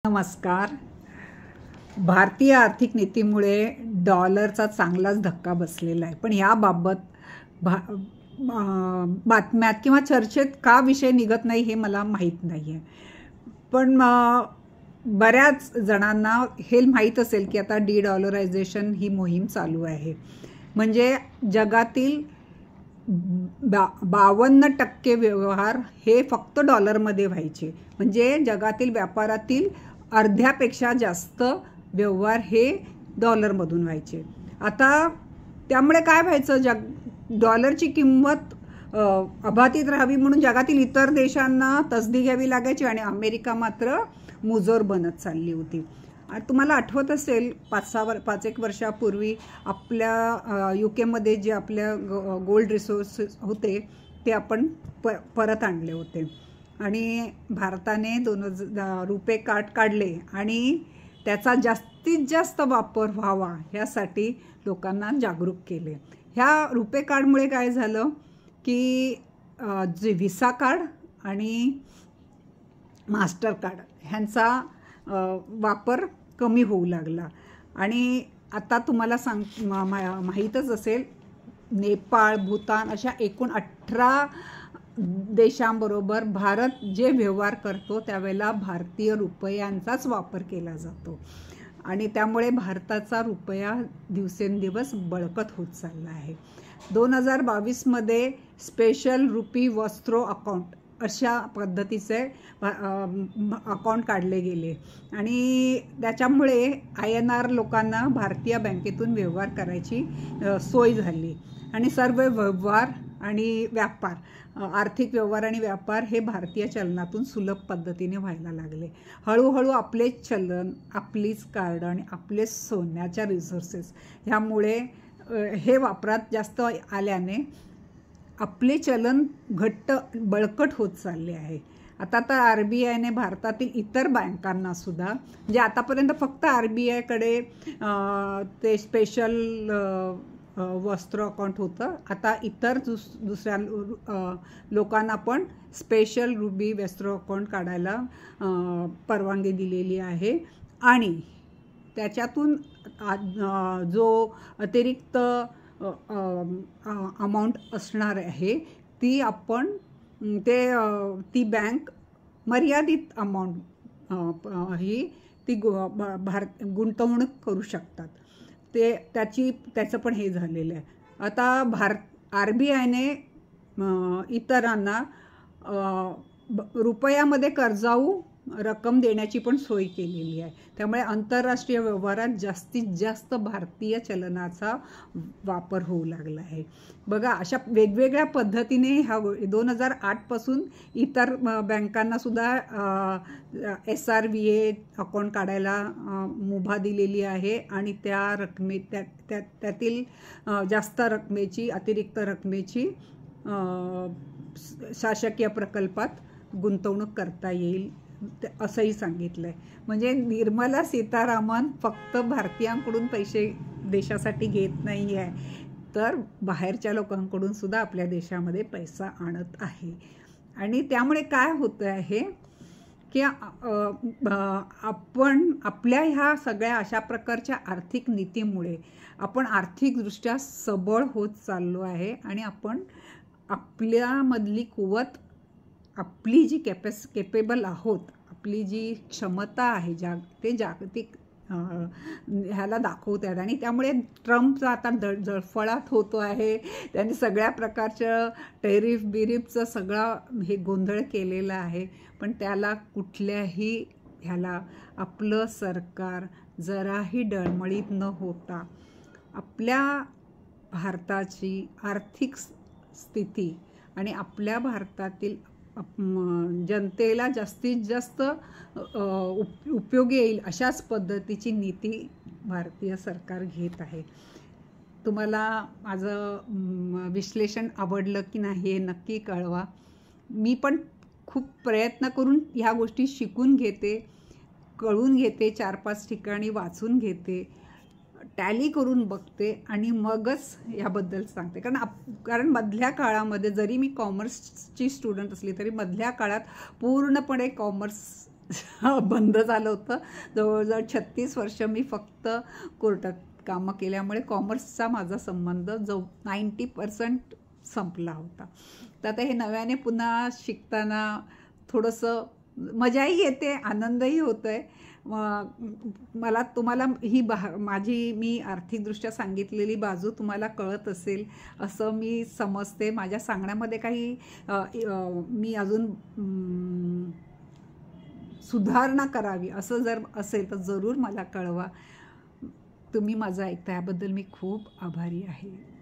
नमस्कार. भारतीय आर्थिक नीतीमुळे डॉलरचा चांगलाच धक्का बसलेला आहे, पण याबाबत बातम्यात किंवा चर्चेत का विषय निघत नाही हे मला माहीत नाही आहे. पण बऱ्याच जणांना हे माहीत असेल की आता डॉलरायझेशन ही मोहीम चालू आहे. म्हणजे जगातील 52% व्यवहार हे फक्त डॉलरमध्ये व्हायचे. म्हणजे जगातील व्यापारातील अर्ध्यापेक्षा जास्त व्यवहार हे डॉलरमधून व्हायचे. आता त्यामुळे काय व्हायचं, डॉलरची किंमत अबाधित राहावी म्हणून जगातील इतर देशांना तसदी घ्यावी लागायची आणि अमेरिका मात्र मुजोर बनत चालली होती. तुम्हाला आठवत असेल 5-1 वर्षापूर्वी आपल्या UK जे आपल्या गोल्ड रिसोर्सेस होते ते आपण परत आणले होते आणि भारताने रुपे कार्ड काढले आणि त्याचा जास्तीत जास्त वापर व्हावा ह्यासाठी लोकांना जागरूक केले. ह्या रुपे कार्डमुळे काय झालं की जे व्हिसा कार्ड आणि मास्टर कार्ड ह्यांचा वापर कमी होऊ लागला. आणि आता तुम्हाला माहीतच असेल, नेपाळ, भूतान अशा एकूण 18 देशांबरोबर भारत जे व्यवहार करतो त्यावेळेला भारतीय रुपयांचाच वापर केला जातो आणि त्यामुळे भारताचा रुपया दिवसेंदिवस बळकट होत चालला आहे. 2022 स्पेशल रुपी वस्त्रो अकाउंट अशा पद्धतीचे अकाउंट काढले गेले आणि त्याच्यामुळे INR लोकांना भारतीय बँकेतून व्यवहार करायची सोय झाली आणि सर्व व्यवहार आणि व्यापार, आर्थिक व्यवहार आणि व्यापार हे भारतीय चलनातून सुलभ पद्धतीने व्हायला लागले. हळूहळू आपले चलन, आपलीच कार्ड आणि आपले सोन्याच्या रिसोर्सेस ह्यामुळे हे वापरात जास्त आल्याने आपले चलन घट्ट बळकट होत चालले आहे. आता तर RBIने भारतातील इतर बँकांना सुद्धा, म्हणजे आतापर्यंत फक्त RBIकडे ते स्पेशल वस्त्र अकाउंट होतं, आता इतर दुसऱ्या लोकांना पण स्पेशल रुबी वस्त्र अकाउंट काढायला परवानगी दिलेली आहे आणि त्याच्यातून जो अतिरिक्त अमाऊंट असणार आहे ती आपण ती बँक मर्यादित अमाऊंट ही ती गुंतवणूक करू शकतात. त्याचं पण हे झालेलं आहे. आता RBIने इतरांना रुपयामध्ये कर्जाऊ रक्कम देण्याची पण सोय केलेली आहे. त्यामुळे आंतरराष्ट्रीय व्यवहारात जास्तीत जास्त भारतीय चलनाचा वापर होऊ लागला आहे. बघा, अशा वेगवेगळ्या पद्धतीने 2008 पासून इतर बँकांना सुद्धा SRVA अकाउंट काढायला मुभा दिलेली आहे आणि त्यातील जास्त रकमेची, अतिरिक्त रकमेची शासकीय प्रकल्पात गुंतवणूक करता येईल असंही सांगितलं आहे. म्हणजे निर्मला सीतारामन फक्त भारतीयांकडून पैसे देशासाठी घेत नाही आहे, तर बाहेरच्या लोकांकडून सुद्धा आपल्या देशामध्ये पैसा आणत आहे. आणि त्यामुळे काय होतं आहे की आपण आपल्या ह्या सगळ्या अशा प्रकारच्या आर्थिक नीतीमुळे आपण आर्थिकदृष्ट्या सबळ होत चाललो आहे आणि आपण आपल्यामधली कुवत, आपली जी केपेबल आहोत, आपली जी क्षमता आहे ते जागतिक ह्याला दाखवतात. आणि त्यामुळे ट्रम्पचा आता जळफळाट होतो आहे. त्यांनी सगळ्या प्रकारचं टेरिफचं सगळा हे गोंधळ केलेला आहे, पण त्याला कुठल्याही ह्याला आपलं सरकार जराही डळमळीत न होता आपल्या भारताची आर्थिक स्थिती आणि आपल्या भारतातील जनतेला जास्तीत जास्त उपयोगी येईल अशाच पद्धतीची नीती भारतीय सरकार घेत आहे. तुम्हाला माझं विश्लेषण आवडलं की नाही हे नक्की कळवा. मी पण खूप प्रयत्न करून ह्या गोष्टी शिकून घेते, कळून घेते, 4-5 ठिकाणी वाचून घेते, टॅली करून बघते आणि मगच याबद्दल सांगते. कारण मधल्या काळामध्ये जरी मी कॉमर्सची स्टुडंट असली तरी मधल्या काळात पूर्णपणे कॉमर्स बंद झालं होतं. जवळजवळ 36 वर्ष मी फक्त कोर्टात कामं केल्यामुळे कॉमर्सचा माझा संबंध जो 90% संपला होता. तर आता हे नव्याने पुन्हा शिकताना थोडंसं मजाही येते, आनंदही होतो आहे. मला तुम्हाला ही माझी मी आर्थिकदृष्ट्या सांगितलेली बाजू तुम्हाला कळत असेल असं मी समजते. माझ्या सांगण्यामध्ये काही मी अजून सुधारणा करावी असं जर असेल तर जरूर मला कळवा. तुम्ही माझं ऐकता याबद्दल मी खूप आभारी आहे.